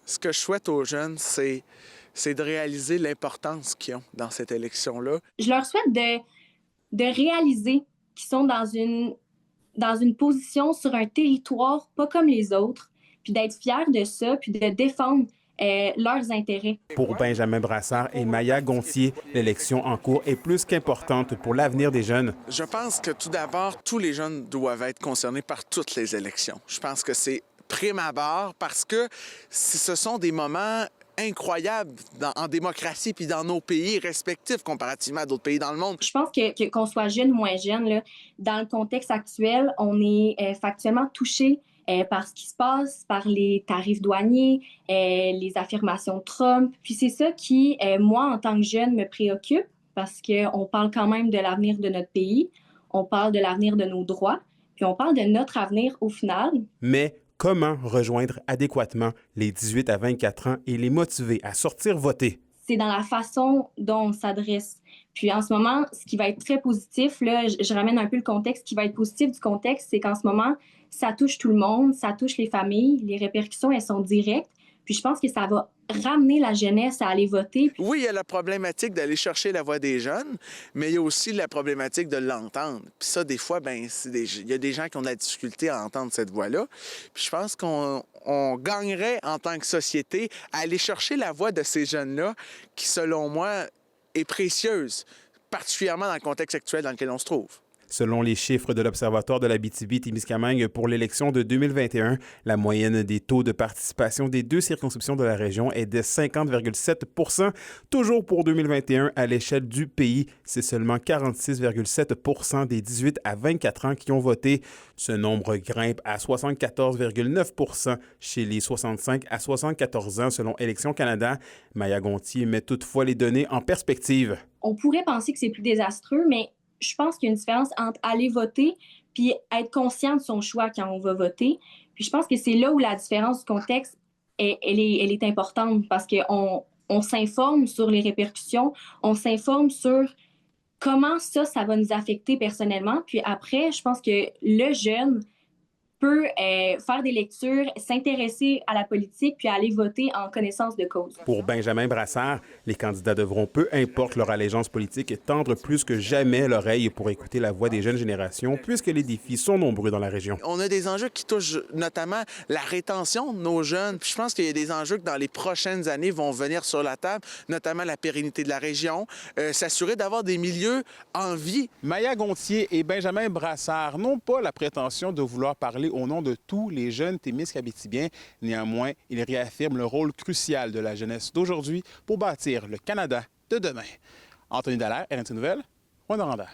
Ce que je souhaite aux jeunes, c'est de réaliser l'importance qu'ils ont dans cette élection-là. Je leur souhaite de réaliser qu'ils sont dans une position sur un territoire pas comme les autres, puis d'être fiers de ça, puis de défendre leurs intérêts. Pour Benjamin Brassard et Maya Gontier, l'élection en cours est plus qu'importante pour l'avenir des jeunes. Je pense que tout d'abord, tous les jeunes doivent être concernés par toutes les élections. Je pense que c'est prime abord parce que ce sont des moments incroyables en démocratie puis dans nos pays respectifs comparativement à d'autres pays dans le monde. Je pense qu'on soit jeune ou moins jeune, là, dans le contexte actuel, on est factuellement touché par ce qui se passe, par les tarifs douaniers, les affirmations de Trump. Puis c'est ça qui, moi, en tant que jeune, me préoccupe parce qu'on parle quand même de l'avenir de notre pays, on parle de l'avenir de nos droits, puis on parle de notre avenir au final. Mais comment rejoindre adéquatement les 18 à 24 ans et les motiver à sortir voter? C'est dans la façon dont on s'adresse. Puis en ce moment, ce qui va être très positif, là, je ramène un peu le contexte, ce qui va être positif du contexte, c'est qu'en ce moment, ça touche tout le monde, ça touche les familles, les répercussions, elles sont directes. Puis je pense que ça va ramener la jeunesse à aller voter. Oui, il y a la problématique d'aller chercher la voix des jeunes, mais il y a aussi la problématique de l'entendre. Puis ça, des fois, il y a des gens qui ont de la difficulté à entendre cette voix-là. Puis je pense qu'on gagnerait en tant que société à aller chercher la voix de ces jeunes-là qui, selon moi, est précieuse, particulièrement dans le contexte actuel dans lequel on se trouve. Selon les chiffres de l'Observatoire de l'Abitibi-Témiscamingue pour l'élection de 2021, la moyenne des taux de participation des deux circonscriptions de la région est de 50,7 %. Toujours pour 2021, à l'échelle du pays, c'est seulement 46,7 % des 18 à 24 ans qui ont voté. Ce nombre grimpe à 74,9 % chez les 65 à 74 ans selon Élections Canada. Maya Gontier met toutefois les données en perspective. On pourrait penser que c'est plus désastreux, mais je pense qu'il y a une différence entre aller voter puis être conscient de son choix quand on va voter. Puis je pense que c'est là où la différence du contexte, elle est importante parce qu'on s'informe sur les répercussions, on s'informe sur comment ça va nous affecter personnellement. Puis après, je pense que le jeune peut faire des lectures, s'intéresser à la politique, puis aller voter en connaissance de cause. Pour Benjamin Brassard, les candidats devront, peu importe leur allégeance politique, tendre plus que jamais l'oreille pour écouter la voix des jeunes générations, puisque les défis sont nombreux dans la région. On a des enjeux qui touchent notamment la rétention de nos jeunes. Puis je pense qu'il y a des enjeux que dans les prochaines années vont venir sur la table, notamment la pérennité de la région, s'assurer d'avoir des milieux en vie. Maya Gontier et Benjamin Brassard n'ont pas la prétention de vouloir parler au nom de tous les jeunes Témiscabitibiens. Néanmoins, ils réaffirment le rôle crucial de la jeunesse d'aujourd'hui pour bâtir le Canada de demain. Anthony Dallaire, RNC Nouvelles, Rwanda.